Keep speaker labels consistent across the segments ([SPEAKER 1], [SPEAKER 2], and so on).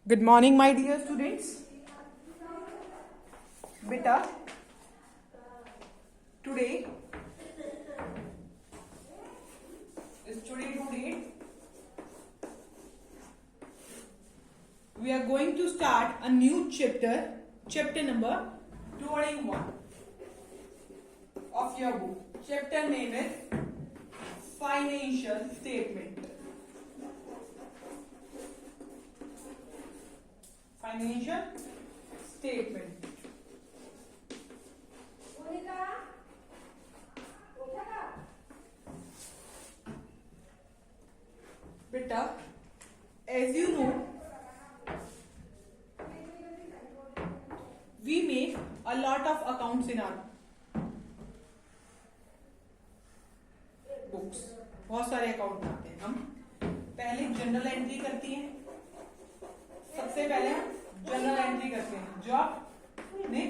[SPEAKER 1] Good morning, my dear students. Beta, today we are going to start a new chapter number 21 of your book. Chapter name is Financial Statement. Financial Statement. Beta, as you know, we make a lot of accounts in our books. बहुत सारे account बनाते हैं हम. पहले general entry करती हैं. सबसे पहले हम जनरल एंट्री करते हैं जो आपने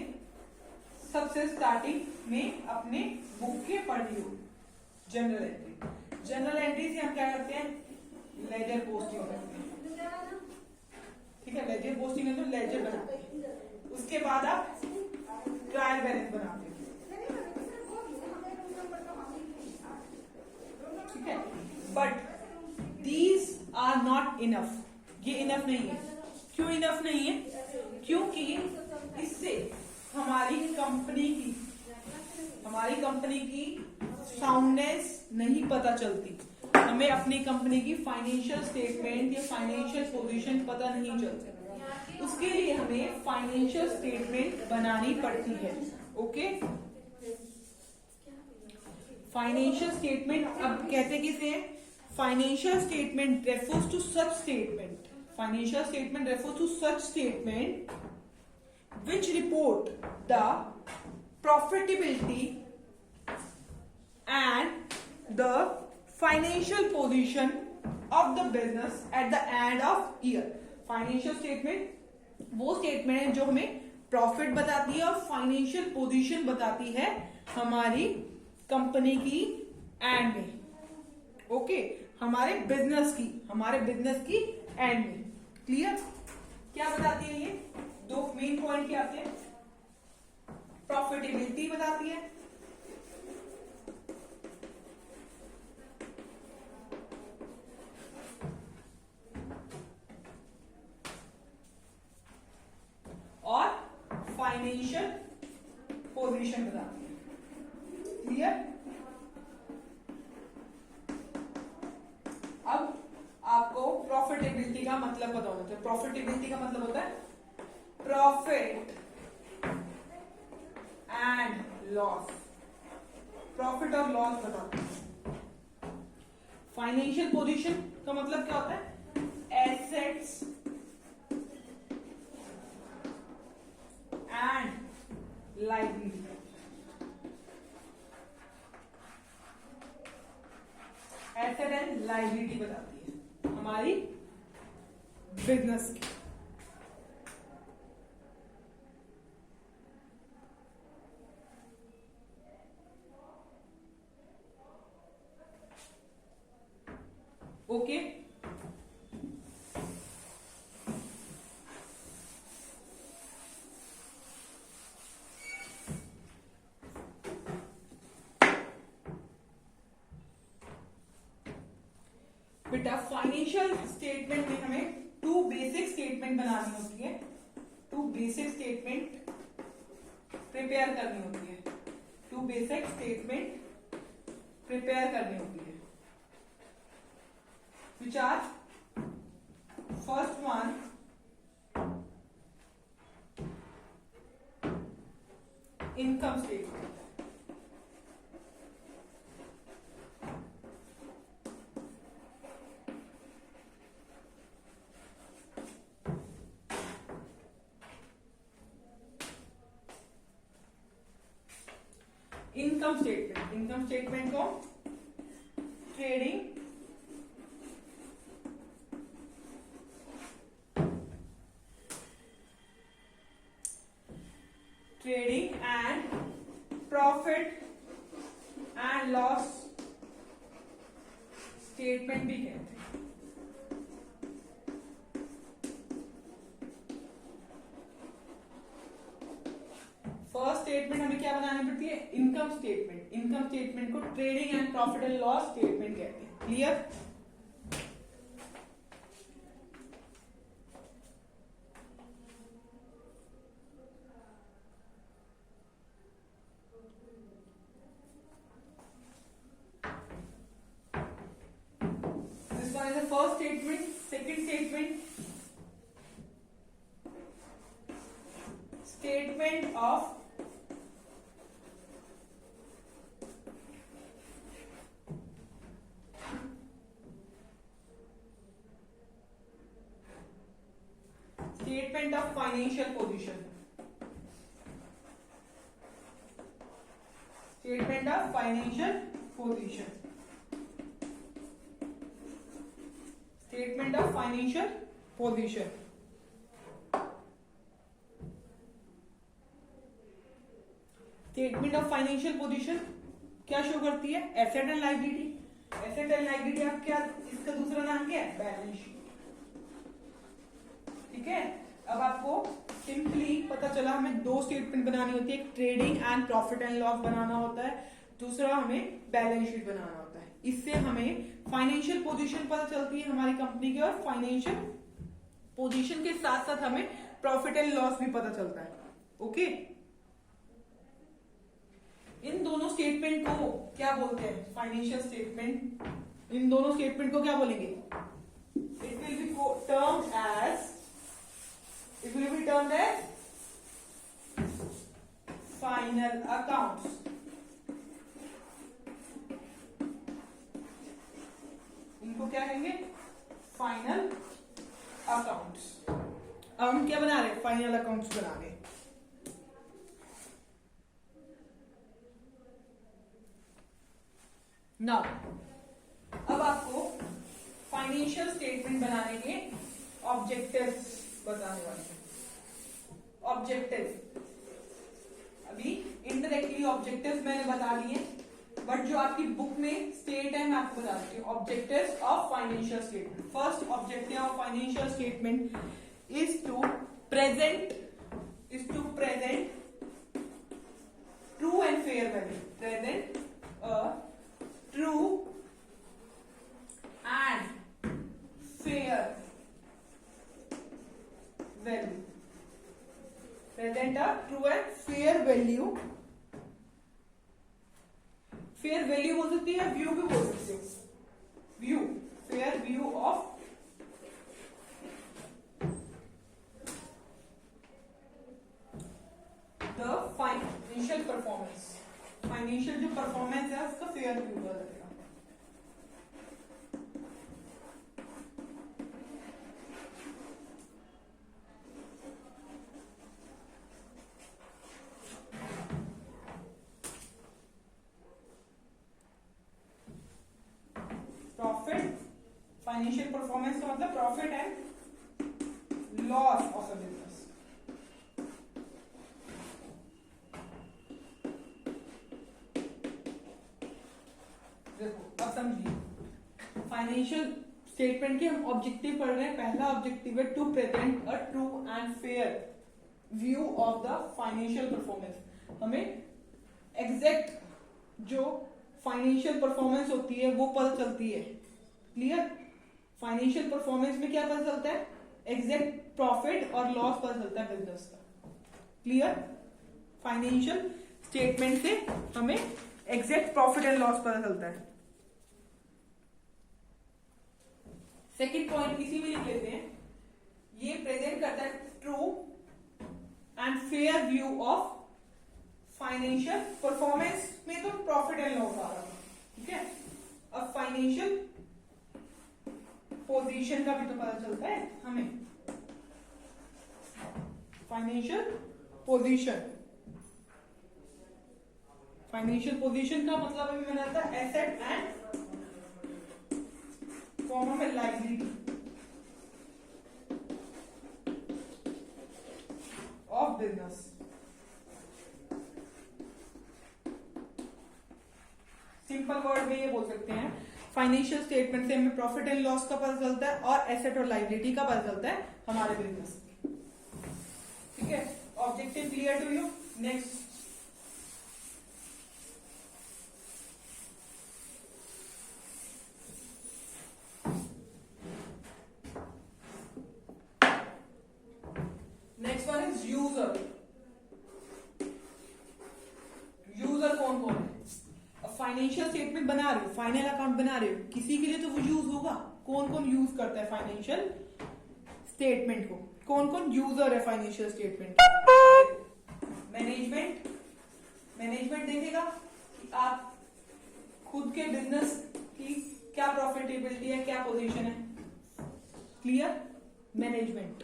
[SPEAKER 1] सबसे स्टार्टिंग में अपने बुक के पढ़ी हो. जनरल एंट्री से हम क्या करते हैं? लेजर पोस्टिंग करते हैं. ठीक है, लेजर पोस्टिंग है तो लेजर बनाते हैं. उसके बाद आप ट्रायल बैलेंस बनाते हैं. ठीक है, but these are not enough. ये इनफ नहीं है. क्यों इनफ नहीं है? क्योंकि इससे हमारी कंपनी की साउंडनेस नहीं पता चलती. हमें अपनी कंपनी की फाइनेंशियल स्टेटमेंट या फाइनेंशियल पोजीशन पता नहीं चलती. उसके लिए हमें फाइनेंशियल स्टेटमेंट बनानी पड़ती है. ओके, फाइनेंशियल स्टेटमेंट अब कहते किसे हैं? Financial statement refers to such statement. Financial statement refers to such statement which report the profitability and the financial position of the business at the end of year. Financial statement वो statement है जो हमें profit बताती है और financial position बताती है हमारी कंपनी की एंड में. ओके, हमारे बिजनेस की एंड में. क्लियर? क्या बताती है ये? दो मेन पॉइंट क्या आते हैं? प्रॉफिटेबिलिटी बताती है और फाइनेंशियल पोजीशन बताती है. क्लियर? अब आपको प्रॉफिटेबिलिटी का मतलब पता होना चाहिए. प्रॉफिटेबिलिटी का मतलब होता है प्रॉफिट एंड लॉस. प्रॉफिट और लॉस बताते हैं. फाइनेंशियल पोजीशन का मतलब क्या होता है? Assets and liability. Asset and liability बताती है हमारी बिजनेस की. ओके, बेटा फाइनेंशियल स्टेटमेंट में हमें टू बेसिक स्टेटमेंट बनानी होती है. टू बेसिक स्टेटमेंट प्रिपेयर करनी होती है. which are first one income statement. Income statement को trading and profit and loss statement भी कहते हैं. स्टेटमेंट हमें क्या बनानी पड़ती है, इनकम स्टेटमेंट। इनकम स्टेटमेंट को trading and profit and loss statement कहते हैं। Clear? This one is the first statement. Second statement, statement of financial position. Statement of financial position. Statement of financial position. Statement of financial position क्या show करती है, asset and liability. Asset and liability आप क्या, इसका दूसरा नाम क्या है, बैलेंस शीट। ठीक है, अब आपको सिंपली पता चला हमें दो स्टेटमेंट बनानी होती है, एक trading and profit and loss बनाना होता है, दूसरा हमें बैलेंस शीट बनाना होता है। इससे हमें फाइनेंशियल पोजीशन पता चलती है हमारी कंपनी की, और फाइनेंशियल पोजीशन के साथ साथ हमें प्रॉफिट एंड लॉस भी पता चलता है। ओके, इन दोनों स्टेटमेंट को क्या बोलते हैं, फाइनेंशियल स्टेटमेंट। इन दोनों स्टेटमेंट को क्या बोलेंगे, it will be termed as final accounts. इनको क्या कहेंगे, फाइनल अकाउंट्स। अब हम क्या बना रहे हैं, फाइनल अकाउंट्स बना रहे हैं। नाउ अब आपको फाइनेंशियल स्टेटमेंट बनाने के ऑब्जेक्टिव्स बताने वाले हैं। ऑब्जेक्टिव अभी इनडायरेक्टली ऑब्जेक्टिव्स मैंने बता दिए, बट जो आपकी बुक में स्टेट है मैं आपको बता देती हूँ। Objectives of financial statement. First objective of financial statement is to present true and fair value. Present true and fair value. Present a true and fair value. Fair value बोल सकती है, व्यू भी बोल सकते हो। View, fair view of the financial performance। Financial जो performance है उसका फेयर व्यू का लगेगा। प्रॉफिट, फाइनेंशियल परफॉर्मेंस का मतलब profit and loss of a business. देखो अब समझिए, फाइनेंशियल स्टेटमेंट के हम ऑब्जेक्टिव पढ़ रहे हैं। पहला ऑब्जेक्टिव है to present a true and fair view of the financial performance. हमें एग्जैक्ट जो फाइनेंशियल परफॉर्मेंस होती है वो पता चलती है। क्लियर? फाइनेंशियल परफॉर्मेंस में क्या पता चलता है, एग्जैक्ट प्रॉफिट और लॉस पता चलता है बिजनेस का। क्लियर? फाइनेंशियल स्टेटमेंट से हमें एग्जैक्ट प्रॉफिट एंड लॉस पता चलता है। सेकंड पॉइंट इसी में लिख लेते हैं, ये प्रेजेंट करता है true and fair view of financial performance में तो प्रॉफिट एंड लॉस आ रहा है। ठीक है, अब फाइनेंशियल पोजीशन का भी तो पता चलता है हमें। फाइनेंशियल पोजीशन, फाइनेंशियल पोजीशन का मतलब अभी मैंने आता है एसेट एंड फॉर्म में liability of business. Simple word में ये बोल सकते हैं, फाइनेंशियल स्टेटमेंट से हमें प्रॉफिट एंड लॉस का पता चलता है और एसेट और लायबिलिटी का पता चलता है हमारे बिजनेस। ठीक है, objective clear to you? Next is user. User कौन कौन है? अब फाइनेंशियल स्टेटमेंट बना रहे हो, फाइनल अकाउंट बना रहे हो, किसी के लिए तो वो यूज होगा। कौन कौन यूज करता है फाइनेंशियल स्टेटमेंट को? कौन कौन यूजर है फाइनेंशियल स्टेटमेंट? मैनेजमेंट। मैनेजमेंट देखेगा कि आप खुद के बिजनेस की क्या प्रॉफिटेबिलिटी है, क्या पोजीशन है। क्लियर? मैनेजमेंट।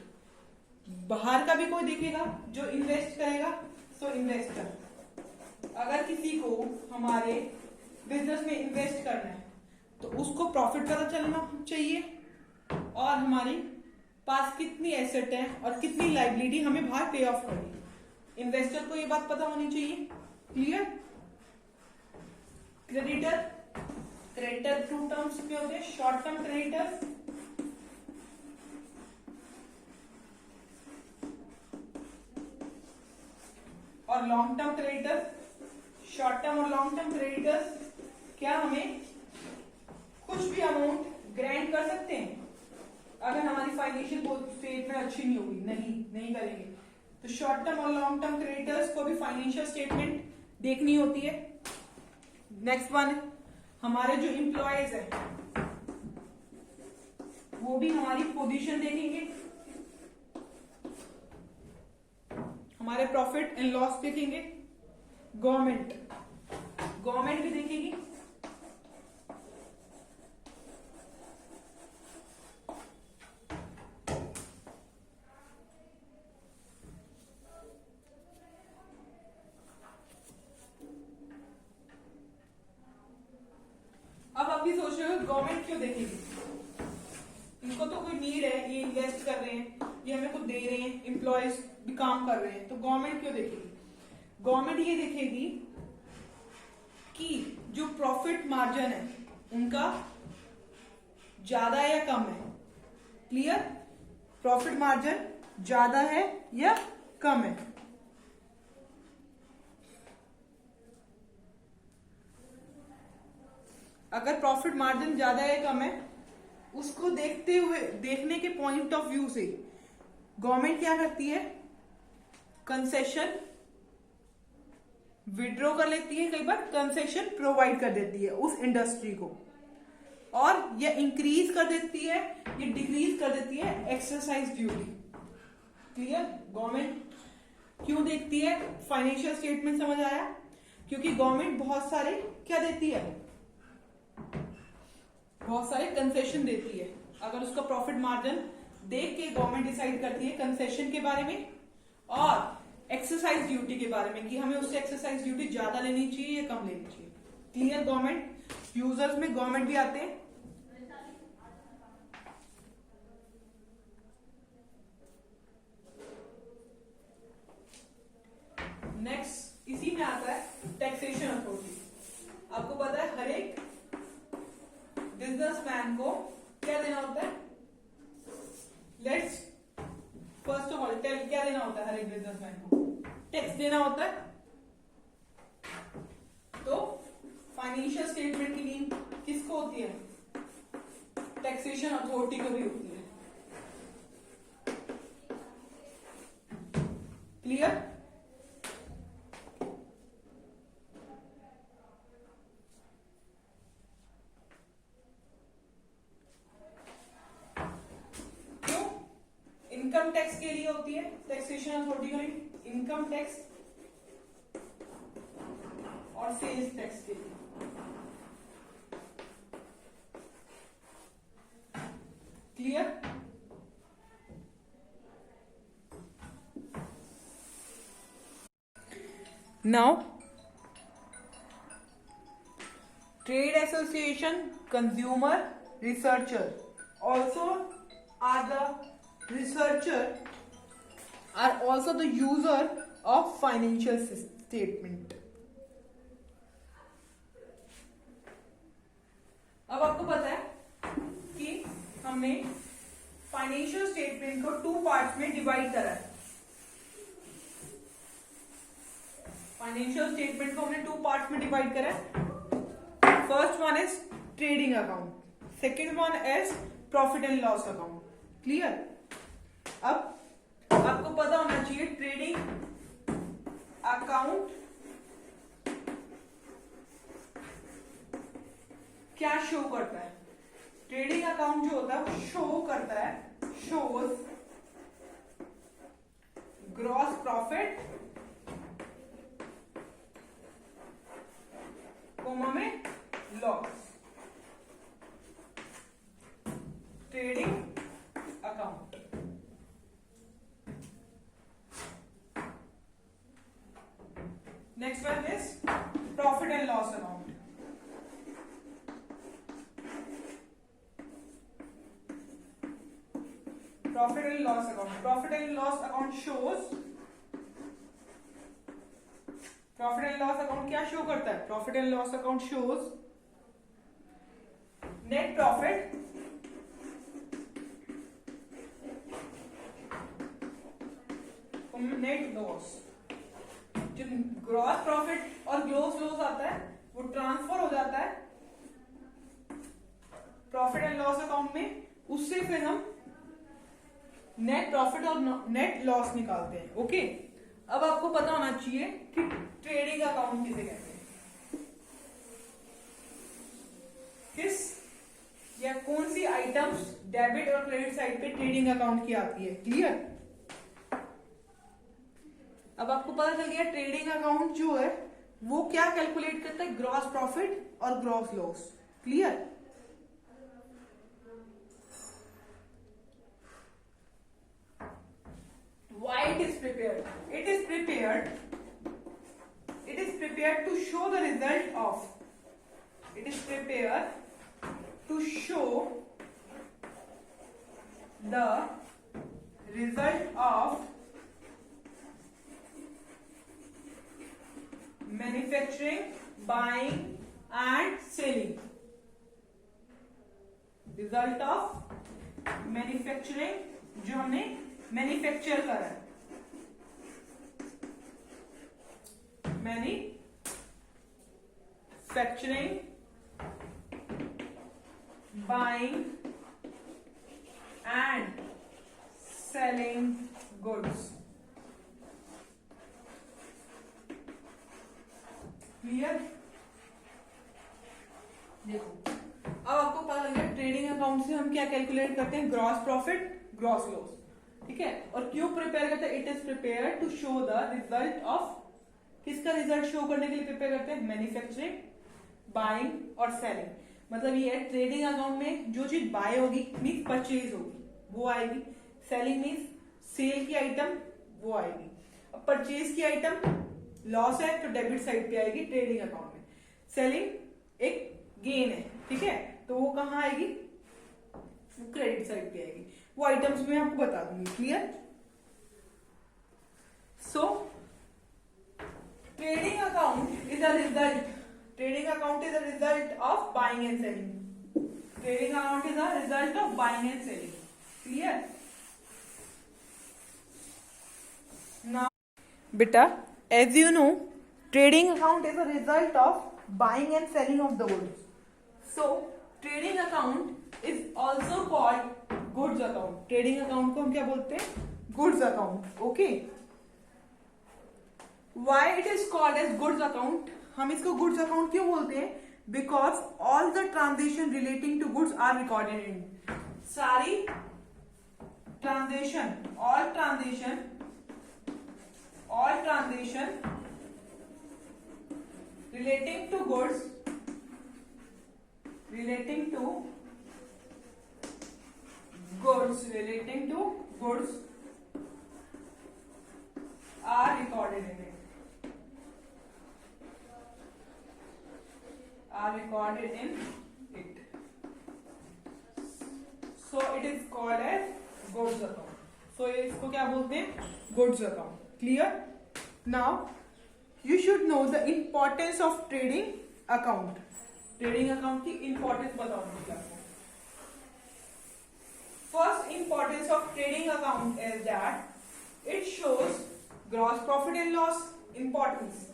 [SPEAKER 1] बाहर का भी कोई देखेगा जो इन्वेस्ट करेगा, सो इन्वेस्टर। अगर किसी को हमारे बिजनेस में इन्वेस्ट करना है तो उसको प्रॉफिट पता चलना चाहिए और हमारी पास कितनी एसेट है और कितनी लायबिलिटी हमें बाहर पे ऑफ करनी। इन्वेस्टर को ये बात पता होनी चाहिए। Clear? Creditor. Creditor two terms में होते हैं, शॉर्ट टर्म क्रेडिटर और long term creditor. Short term और लॉन्ग टर्म क्रेडिटर्स क्या हमें कुछ भी अमाउंट ग्रांट कर सकते हैं अगर हमारी फाइनेंशियल स्टेटमेंट अच्छी नहीं होगी? नहीं करेंगे। तो शॉर्ट टर्म और लॉन्ग टर्म क्रेडिटर्स को भी फाइनेंशियल स्टेटमेंट देखनी होती है। नेक्स्ट वन, हमारे जो एम्प्लॉयज है वो भी हमारी पोजीशन देखेंगे, हमारे प्रॉफिट एंड लॉस देखेंगे। गवर्नमेंट भी देखेगी। अब आप भी सोच रहे हो गवर्नमेंट क्यों देखेगी? इनको तो कोई नीड है, ये इन्वेस्ट कर रहे हैं, ये हमें कुछ दे रहे हैं, एम्प्लॉयज भी काम कर रहे हैं, तो गवर्नमेंट क्यों देखेगी? गवर्नमेंट ये देखेगी कि जो प्रॉफिट मार्जिन है उनका ज्यादा है या कम है। क्लियर? प्रॉफिट मार्जिन ज्यादा है या कम है। अगर प्रॉफिट मार्जिन ज्यादा है कम है, उसको देखते हुए, देखने के पॉइंट ऑफ व्यू से गवर्नमेंट क्या करती है? कंसेशन विड्रॉ कर लेती है, कई बार कंसेशन प्रोवाइड कर देती है उस इंडस्ट्री को, और ये इंक्रीज कर देती है, ये डिक्रीज कर देती है एक्सरसाइज ड्यूटी। क्लियर? गवर्नमेंट क्यों देखती है? फाइनेंशियल स्टेटमेंट समझ आया? क्योंकि गवर्नमेंट बहुत सारे क्या देती है? बहुत सारे कंसेशन देती है। अगर उसका प्रॉफिट मार्जिन देख के गवर्नमेंट डिसाइड करती है कंसेशन के बारे में और एक्सरसाइज ड्यूटी के बारे में कि हमें उससे एक्सरसाइज ड्यूटी ज्यादा लेनी चाहिए या कम लेनी चाहिए। क्लियर? गवर्नमेंट यूजर्स में गवर्नमेंट भी आते हैं। नेक्स्ट इसी में आता है टैक्सेशन अथॉरिटी। आपको पता है हर एक बिजनेसमैन को क्या देना होता है? Let's first of all tell, क्या देना होता है हर एक बिजनेसमैन को? टैक्स देना होता है। तो फाइनेंशियल स्टेटमेंट की नीड किसको होती है? टैक्सेशन अथॉरिटी को भी होती है। क्लियर? इनकम टैक्स के लिए होती है टैक्सेशन अथॉरिटी को, इनकम टैक्स और सेल्स टैक्स के लिए। Clear? Now trade association, consumer, researcher also are the researcher are also the user of financial statement. अब आपको पता है कि हमने फाइनेंशियल स्टेटमेंट को 2 पार्ट्स में डिवाइड करा है। फाइनेंशियल स्टेटमेंट को हमने 2 पार्ट्स में डिवाइड करा है। First one is trading account, second one is profit and loss account. Clear? अब आपको पता होना चाहिए शो करता है? ट्रेडिंग अकाउंट जो होता है वो शो करता है, शोज ग्रॉस प्रॉफिट कोमा में loss. Trading account next one is profit and loss account. Profit and loss account. Profit and loss account shows. Profit and loss account क्या शो करता है? Profit and loss account shows net profit net loss। जो gross profit और gross loss आता है वो transfer हो जाता है प्रॉफिट एंड लॉस अकाउंट में, उससे फिर हम नेट प्रॉफिट और नेट लॉस निकालते हैं। ओके, अब आपको पता होना चाहिए कि ट्रेडिंग अकाउंट किसे कहते हैं, किस या कौन सी आइटम्स डेबिट और क्रेडिट साइड पे ट्रेडिंग अकाउंट की आती है। क्लियर? अब आपको पता चल गया ट्रेडिंग अकाउंट जो है वो क्या कैलकुलेट करता है, ग्रॉस प्रॉफिट और gross loss. Clear? Why it is prepared? It is prepared to show the result of. It is prepared to show the result of manufacturing, buying and selling. Result of manufacturing जो हमने manufacture करा है, manufacturing buying and selling goods. Clear? देखो अब आपको पता लग गया ट्रेडिंग अकाउंट से हम क्या कैलकुलेट करते हैं, ग्रॉस प्रॉफिट ग्रॉस लॉस। ठीक है, और क्यों प्रिपेयर करते हैं, it is prepare to show the result of, किसका रिजल्ट शो करने के लिए प्रिपेयर करते हैं, मैन्युफैक्चरिंग बाइंग और सेलिंग। मतलब ये ट्रेडिंग अकाउंट में जो चीज बाय होगी मीन्स परचेज होगी वो आएगी, सेलिंग मीन्स सेल की आइटम वो आएगी। अब परचेज की आइटम लॉस है तो डेबिट साइड पे आएगी ट्रेडिंग अकाउंट में, सेलिंग एक गेन है, ठीक है, तो वो कहाँ आएगी, क्रेडिट साइड पे आएगी। वो आइटम्स मैं आपको बता दूंगी। Clear? So trading account is a result, trading account is a result of buying and selling, trading account is a result of buying and selling. Clear? Now बेटा, as you know trading account is a result of buying and selling of the goods. So trading account is also called goods account. Trading account को हम क्या बोलते हैं, goods account. Okay, why it is called as goods account, हम इसको goods account क्यों बोलते हैं, because all the transaction relating to goods are recorded in, सारी transaction all transaction relating to goods are recorded in it, so it is called as goods account। so इसको क्या बोलते हैं, goods account। clear? now you should know the importance of trading account। Trading account की importance बताऊंगी आपको। First importance of trading account is that it shows gross profit and loss. Importance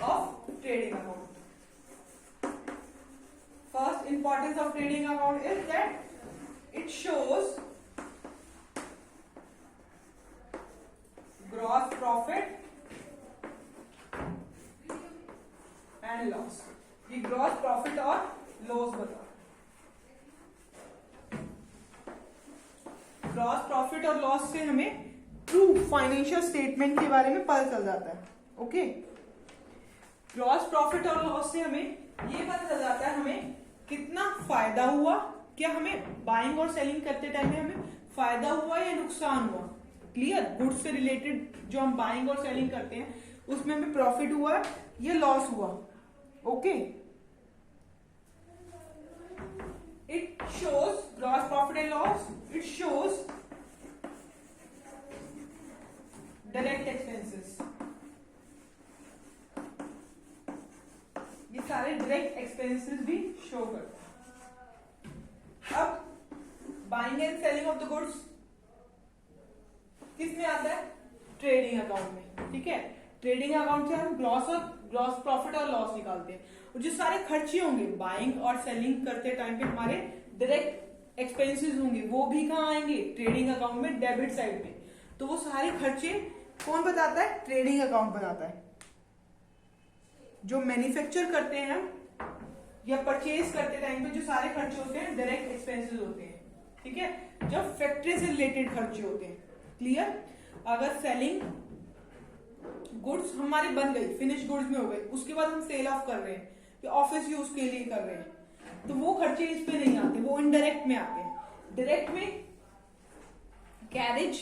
[SPEAKER 1] of trading account, first importance of trading account is that it shows gross profit and loss. ये gross profit और loss बताओ। Gross profit और loss से हमें true financial statement के बारे में पता चल जाता है। ओके, ग्रॉस प्रॉफिट और लॉस से हमें ये पता चल जाता है हमें कितना फायदा हुआ, क्या हमें बाइंग और सेलिंग करते टाइम में हमें फायदा हुआ या नुकसान हुआ। क्लियर, गुड्स से रिलेटेड जो हम बाइंग और सेलिंग करते हैं उसमें हमें प्रॉफिट हुआ या लॉस हुआ। Okay, it shows gross profit and loss, it shows direct expenses. ये सारे डायरेक्ट एक्सपेंसेस भी शो करते हैं। अब buying and selling of the goods किस में आता है? ट्रेडिंग अकाउंट में। ठीक है, ट्रेडिंग अकाउंट से हम ग्रॉस प्रॉफिट और लॉस निकालते हैं। और जो सारे खर्चे होंगे बाइंग और सेलिंग करते टाइम पे हमारे डायरेक्ट एक्सपेंसेस होंगे, वो भी कहाँ आएंगे? ट्रेडिंग अकाउंट में, डेबिट साइड में। तो वो सारे खर्चे कौन बताता है? ट्रेडिंग अकाउंट बताता है। जो मैन्युफैक्चर करते हैं हम या परचेज करते टाइम पे जो सारे खर्चे होते हैं डायरेक्ट एक्सपेंसेस होते हैं। ठीक है, जब फैक्ट्री से रिलेटेड खर्चे होते हैं। क्लियर, अगर सेलिंग गुड्स हमारे बन गई, फिनिश गुड्स में हो गई, उसके बाद हम सेल ऑफ कर रहे हैं या ऑफिस यूज के लिए कर रहे हैं, तो वो खर्चे इस पे नहीं आते, वो इनडायरेक्ट में आते हैं। डायरेक्ट में कैरेज,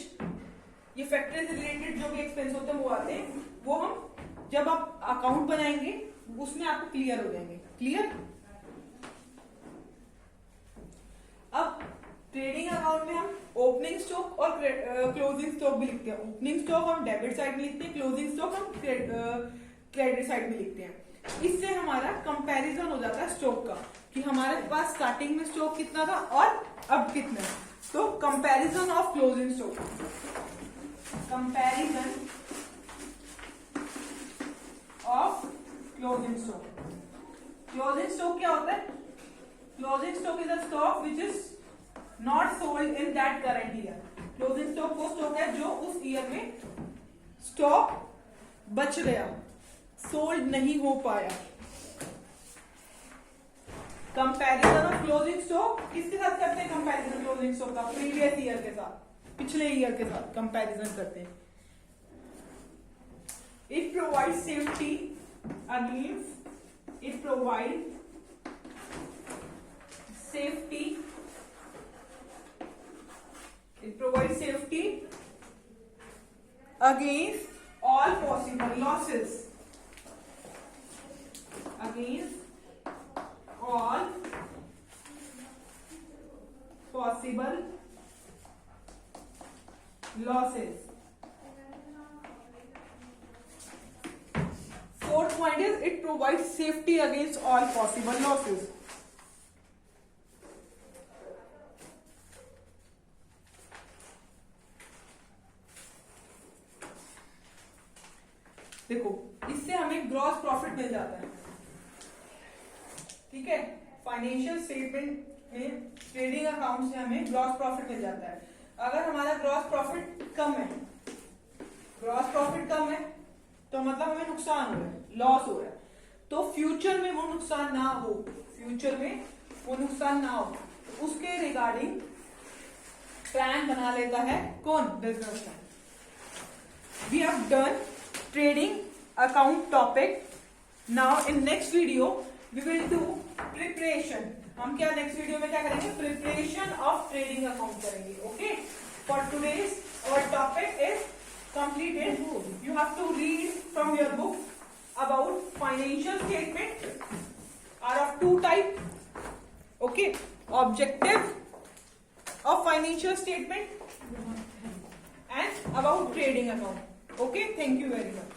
[SPEAKER 1] ये फैक्ट्री से रिलेटेड जो भी एक्सपेंस होते हैं वो आते हैं। वो हम जब आप अकाउंट बनाएंगे उसमें आपको क्लियर हो जाएंगे। क्लियर, अब ट्रेडिंग अकाउंट में हम ओपनिंग स्टॉक और क्लोजिंग स्टॉक भी लिखते हैं। ओपनिंग स्टॉक हम डेबिट साइड में लिखते हैं, क्लोजिंग स्टॉक हम क्रेडिट साइड में लिखते हैं। इससे हमारा कंपैरिजन हो जाता है स्टॉक का, कि हमारे पास स्टार्टिंग में स्टॉक कितना था और अब कितना है। तो comparison of closing stock, comparison of closing stock. Closing stock क्या होता है? Closing stock is a stock which is not sold in that current year. Closing stock वो स्टॉक है जो उस ईयर में स्टॉक बच गया, सोल्ड नहीं हो पाया। कंपैरिजन ऑफ क्लोजिंग स्टॉक किसके साथ करते हैं? कंपैरिजन क्लोजिंग स्टॉक का प्रीवियस ईयर के साथ, पिछले ईयर के साथ कंपैरिजन करते हैं। It provide safety against, it provide safety, it provides safety against all possible losses, against all possible losses. Fourth point is it provides safety against all possible losses. देखो, इससे हमें ग्रॉस प्रॉफिट मिल जाता है। ठीक है, financial statement में trading account से हमें ग्रॉस प्रॉफिट मिल जाता है। अगर हमारा ग्रॉस प्रॉफिट कम है, ग्रॉस प्रॉफिट कम है तो मतलब हमें नुकसान हो रहा है, लॉस हो रहा है। तो फ्यूचर में वो नुकसान ना हो, फ्यूचर में वो नुकसान ना हो, तो उसके रिगार्डिंग प्लान बना लेता है कौन? Businessman. We have done trading account topic. Now in next video we will do preparation. हम क्या नेक्स्ट वीडियो में क्या करेंगे? प्रिपरेशन ऑफ ट्रेडिंग अकाउंट करेंगे। Okay, for today's our topic is completed. You have to read from your book about financial statement are of two type. Okay, objective of financial statement and about trading account. Okay, thank you very much.